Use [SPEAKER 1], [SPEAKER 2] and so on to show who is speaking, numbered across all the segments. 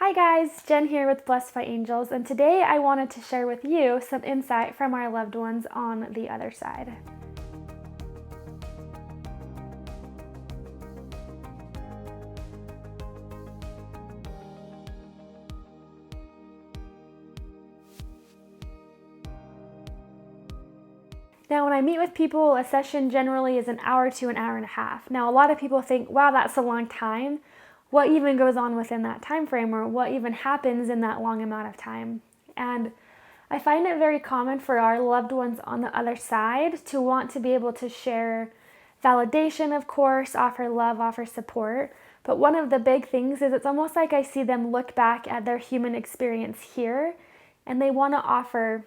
[SPEAKER 1] Hi guys, Jen here with Blessed by Angels, and today I wanted to share with you some insight from our loved ones on the other side. Now, when I meet with people, a session generally is an hour to an hour and a half. Now, a lot of people think, wow, that's a long time. What even goes on within that time frame, or what even happens in that long amount of time? And I find it very common for our loved ones on the other side to want to be able to share validation, of course, offer love, offer support. But one of the big things is it's almost like I see them look back at their human experience here and they want to offer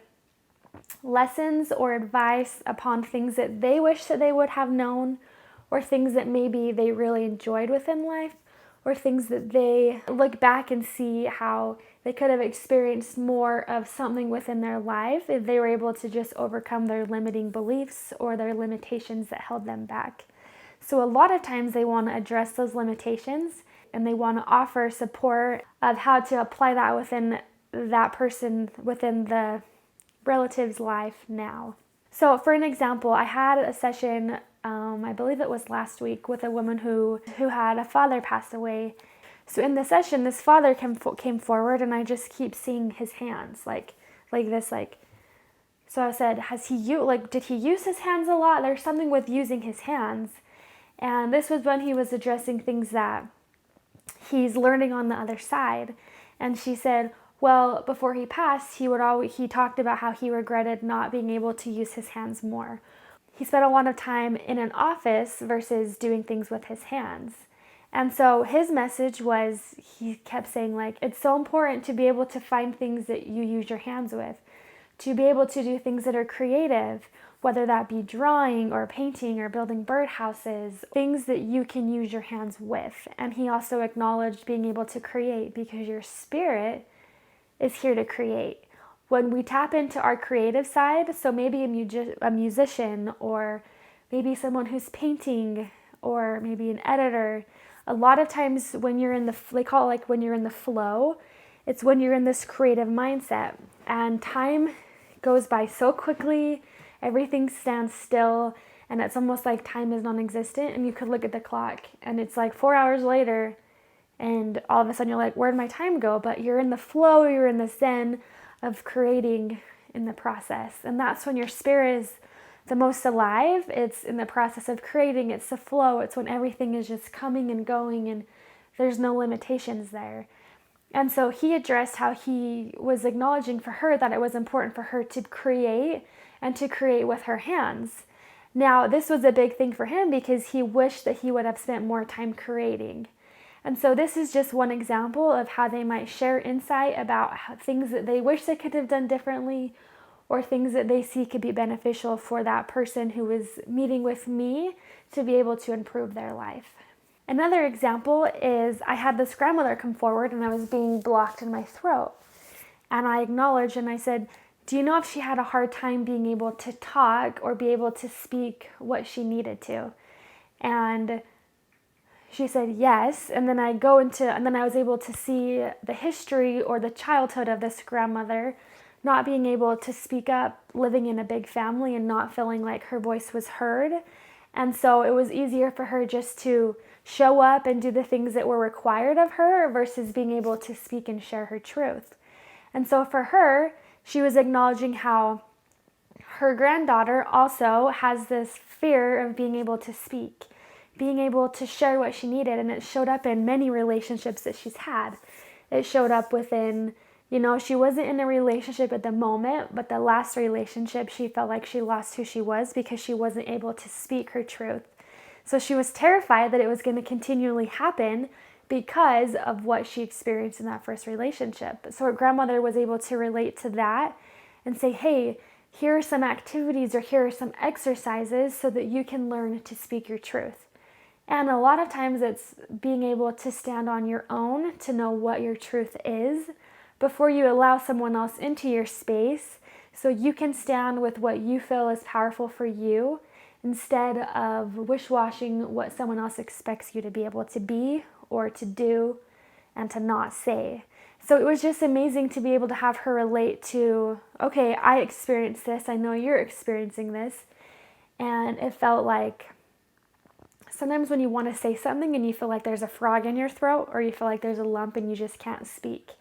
[SPEAKER 1] lessons or advice upon things that they wish that they would have known, or things that maybe they really enjoyed within life, or things that they look back and see how they could have experienced more of something within their life if they were able to just overcome their limiting beliefs or their limitations that held them back. So a lot of times they want to address those limitations and they want to offer support of how to apply that within that person, within the relative's life now. So for an example, I had a session, I believe it was last week, with a woman who had a father pass away. So in the session, this father came forward, and I just keep seeing his hands, like this. So I said, did he use his hands a lot? There's something with using his hands. And this was when he was addressing things that he's learning on the other side. And she said, well, before he passed, he talked about how he regretted not being able to use his hands more. He spent a lot of time in an office versus doing things with his hands. And so his message was, he kept saying, it's so important to be able to find things that you use your hands with, to be able to do things that are creative, whether that be drawing or painting or building birdhouses, things that you can use your hands with. And he also acknowledged being able to create, because your spirit is here to create. When we tap into our creative side, so maybe a musician, or maybe someone who's painting, or maybe an editor, a lot of times when you're in they call it when you're in the flow, it's when you're in this creative mindset, and time goes by so quickly, everything stands still, and it's almost like time is non-existent, and you could look at the clock and it's like 4 hours later, and all of a sudden you're like, where'd my time go? But you're in the flow, you're in the zen of creating in the process. And that's when your spirit is the most alive. It's in the process of creating. It's the flow. It's when everything is just coming and going and there's no limitations there. And so he addressed how he was acknowledging for her that it was important for her to create, and to create with her hands. Now, this was a big thing for him because he wished that he would have spent more time creating. And so this is just one example of how they might share insight about things that they wish they could have done differently, or things that they see could be beneficial for that person who is meeting with me to be able to improve their life. Another example is I had this grandmother come forward and I was being blocked in my throat. And I acknowledged and I said, do you know if she had a hard time being able to talk or be able to speak what she needed to? And she said yes, and then I was able to see the history or the childhood of this grandmother not being able to speak up, living in a big family and not feeling like her voice was heard. And so it was easier for her just to show up and do the things that were required of her versus being able to speak and share her truth. And so for her, she was acknowledging how her granddaughter also has this fear of being able to speak, being able to share what she needed, and it showed up in many relationships that she's had. It showed up within, she wasn't in a relationship at the moment, but the last relationship, she felt like she lost who she was because she wasn't able to speak her truth. So she was terrified that it was going to continually happen because of what she experienced in that first relationship. So her grandmother was able to relate to that and say, hey, here are some activities or here are some exercises so that you can learn to speak your truth. And a lot of times it's being able to stand on your own, to know what your truth is before you allow someone else into your space, so you can stand with what you feel is powerful for you instead of wish-washing what someone else expects you to be able to be or to do and to not say. So it was just amazing to be able to have her relate to, okay, I experienced this, I know you're experiencing this. And it felt like sometimes when you want to say something and you feel like there's a frog in your throat, or you feel like there's a lump and you just can't speak.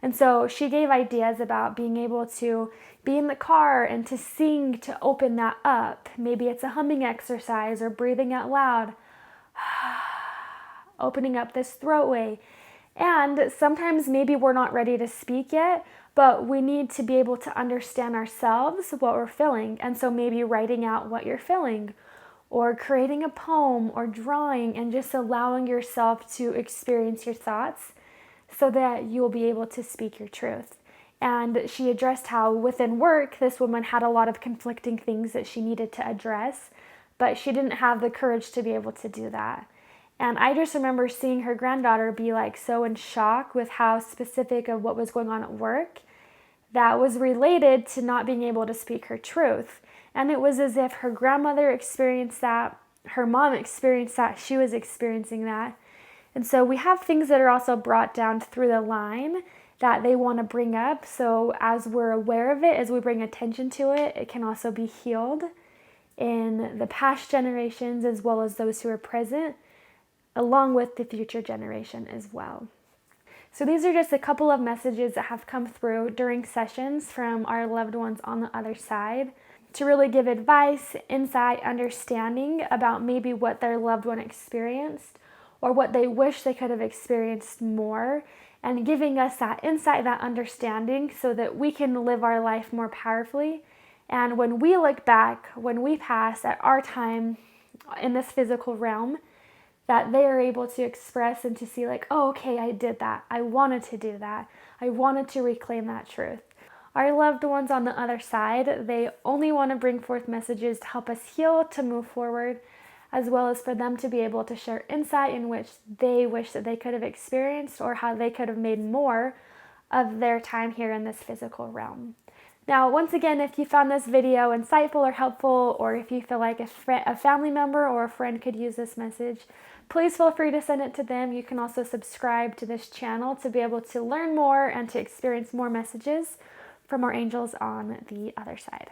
[SPEAKER 1] And so she gave ideas about being able to be in the car and to sing to open that up. Maybe it's a humming exercise or breathing out loud, opening up this throatway. And sometimes maybe we're not ready to speak yet, but we need to be able to understand ourselves, what we're feeling. And so maybe writing out what you're feeling, or creating a poem or drawing, and just allowing yourself to experience your thoughts so that you'll be able to speak your truth. And she addressed how within work, this woman had a lot of conflicting things that she needed to address, but she didn't have the courage to be able to do that. And I just remember seeing her granddaughter be like so in shock with how specific of what was going on at work that was related to not being able to speak her truth. And it was as if her grandmother experienced that, her mom experienced that, she was experiencing that. And so we have things that are also brought down through the line that they want to bring up. So as we're aware of it, as we bring attention to it, it can also be healed in the past generations as well as those who are present, along with the future generation as well. So these are just a couple of messages that have come through during sessions from our loved ones on the other side to really give advice, insight, understanding about maybe what their loved one experienced or what they wish they could have experienced more, and giving us that insight, that understanding, so that we can live our life more powerfully. And when we look back, when we pass at our time in this physical realm, that they are able to express and to see like, oh, okay, I did that. I wanted to do that. I wanted to reclaim that truth. Our loved ones on the other side, they only want to bring forth messages to help us heal, to move forward, as well as for them to be able to share insight in which they wish that they could have experienced or how they could have made more of their time here in this physical realm. Now, once again, if you found this video insightful or helpful, or if you feel like a family member or a friend could use this message, please feel free to send it to them. You can also subscribe to this channel to be able to learn more and to experience more messages from our angels on the other side.